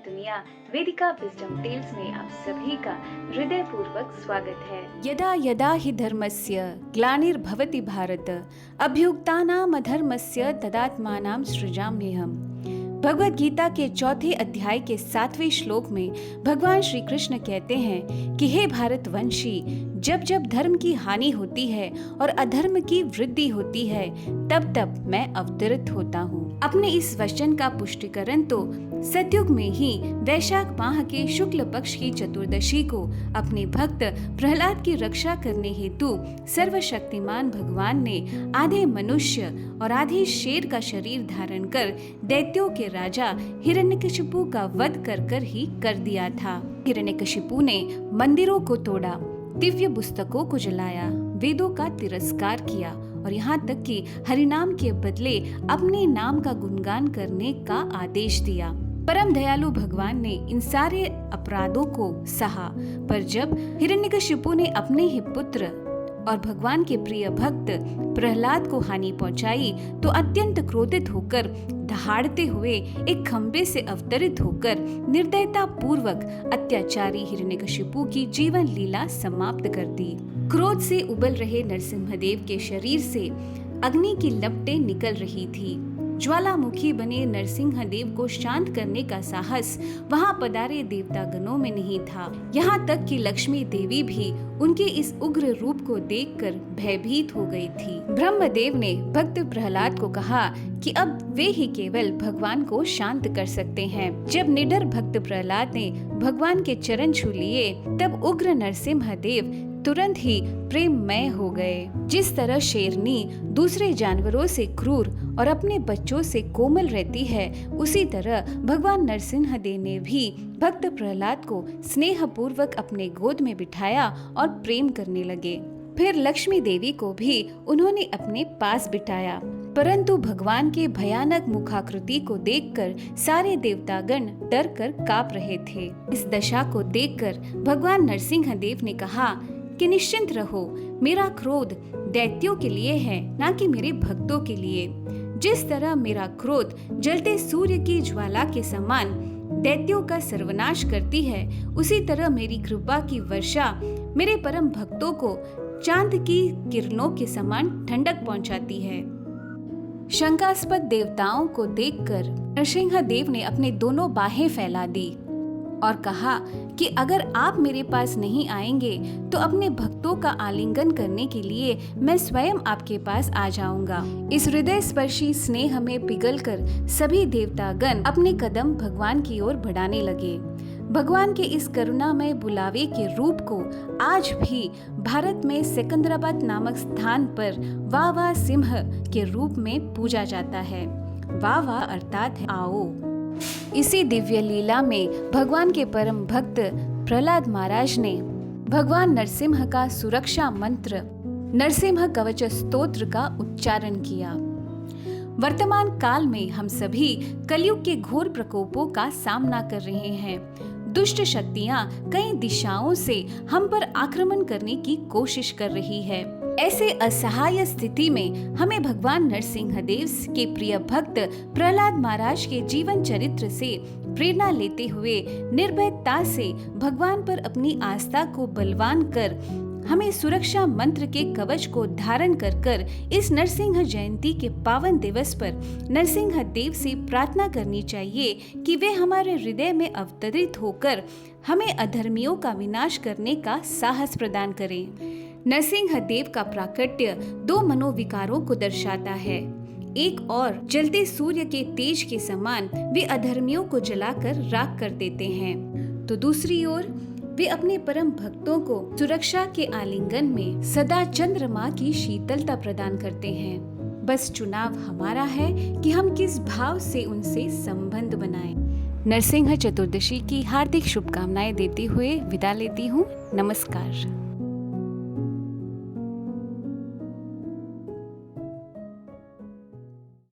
दुनिया वेदिका wisdom tales में आप सभी का हृदय पूर्वक स्वागत है। यदा यदा हि धर्मस्य ग्लानिर्भवति भारत अभ्युत्थानाम् अधर्मस्य तदात्मानं सृजाम्यहम्। भगवत गीता के चौथे अध्याय के 7वें श्लोक में भगवान श्री कृष्ण कहते हैं कि हे भारतवंशी, जब जब धर्म की हानि होती है और अधर्म की वृद्धि होती है तब तब मैं अवतरित होता हूँ। अपने इस वचन का पुष्टिकरण तो सतयुग में ही वैशाख माह के शुक्ल पक्ष की चतुर्दशी को अपने भक्त प्रहलाद की रक्षा करने हेतु सर्वशक्तिमान भगवान ने आधे मनुष्य और आधे शेर का शरीर धारण कर दैत्यों के राजा हिरण्यकशिपु का वध कर ही कर दिया था। हिरण्यकशिपु ने मंदिरों को तोड़ा, दिव्य पुस्तकों को जलाया, वेदों का तिरस्कार किया और यहाँ तक कि हरिनाम के बदले अपने नाम का गुणगान करने का आदेश दिया। परम दयालु भगवान ने इन सारे अपराधों को सहा, पर जब हिरण्यकशिपु ने अपने ही पुत्र और भगवान के प्रिय भक्त प्रहलाद को हानि पहुंचाई तो अत्यंत क्रोधित होकर दहाड़ते हुए एक खंबे से अवतरित होकर निर्दयता पूर्वक अत्याचारी हिरण्यकशिपु की जीवन लीला समाप्त कर दी। क्रोध से उबल रहे नरसिंहदेव के शरीर से अग्नि की लपटें निकल रही थी। ज्वालामुखी बने नरसिंहदेव को शांत करने का साहस वहां पधारे देवतागणों में नहीं था। यहाँ तक कि लक्ष्मी देवी भी उनके इस उग्र रूप को देखकर भयभीत हो गई थी। ब्रह्मदेव ने भक्त प्रहलाद को कहा कि अब वे ही केवल भगवान को शांत कर सकते हैं। जब निडर भक्त प्रहलाद ने भगवान के चरण छू लिए तब उग्र नरसिंहदेव तुरंत ही प्रेममय हो गए। जिस तरह शेरनी दूसरे जानवरों से क्रूर और अपने बच्चों से कोमल रहती है, उसी तरह भगवान नरसिंहदेव ने भी भक्त प्रहलाद को स्नेह पूर्वक अपने गोद में बिठाया और प्रेम करने लगे। फिर लक्ष्मी देवी को भी उन्होंने अपने पास बिठाया, परंतु भगवान के भयानक मुखाकृति को देखकर सारे देवतागण डर कर कांप रहे थे। इस दशा को देखकर भगवान नरसिंहदेव ने कहा कि निश्चिंत रहो, मेरा क्रोध दैत्यों के लिए है, ना कि मेरे भक्तों के लिए। जिस तरह मेरा क्रोध जलते सूर्य की ज्वाला के समान दैत्यों का सर्वनाश करती है, उसी तरह मेरी कृपा की वर्षा मेरे परम भक्तों को चांद की किरणों के समान ठंडक पहुंचाती है। शंकास्पद देवताओं को देखकर नरसिंहदेव ने अपने दोनों बाहें फैला दी और कहा कि अगर आप मेरे पास नहीं आएंगे तो अपने भक्तों का आलिंगन करने के लिए मैं स्वयं आपके पास आ जाऊंगा। इस हृदय स्पर्शी स्नेह में पिघलकर सभी देवतागण अपने कदम भगवान की ओर बढ़ाने लगे। भगवान के इस करुणामय बुलावे के रूप को आज भी भारत में सिकंदराबाद नामक स्थान पर वावा सिंह के रूप में पूजा जाता है। वावा अर्थात है आओ। इसी दिव्य लीला में भगवान के परम भक्त प्रहलाद महाराज ने भगवान नरसिंह का सुरक्षा मंत्र नरसिंह कवच स्तोत्र का उच्चारण किया। वर्तमान काल में हम सभी कलयुग के घोर प्रकोपों का सामना कर रहे हैं। दुष्ट शक्तियां कई दिशाओं से हम पर आक्रमण करने की कोशिश कर रही है। ऐसे असहाय स्थिति में हमें भगवान नरसिंहदेव के प्रिय भक्त प्रहलाद महाराज के जीवन चरित्र से प्रेरणा लेते हुए निर्भयता से भगवान पर अपनी आस्था को बलवान कर हमें सुरक्षा मंत्र के कवच को धारण कर इस नरसिंह जयंती के पावन दिवस पर नरसिंह देव से प्रार्थना करनी चाहिए कि वे हमारे हृदय में अवतरित होकर हमें अधर्मियों का विनाश करने का साहस प्रदान करें। नरसिंह देव का प्राकट्य दो मनोविकारों को दर्शाता है। एक और जलते सूर्य के तेज के समान वे अधर्मियों को जलाकर राख कर देते हैं, तो दूसरी ओर वे अपने परम भक्तों को सुरक्षा के आलिंगन में सदा चंद्रमा की शीतलता प्रदान करते हैं। बस चुनाव हमारा है कि हम किस भाव से उनसे संबंध बनाएं। नरसिंह चतुर्दशी की हार्दिक शुभकामनाएं देते हुए विदा लेती हूँ। नमस्कार।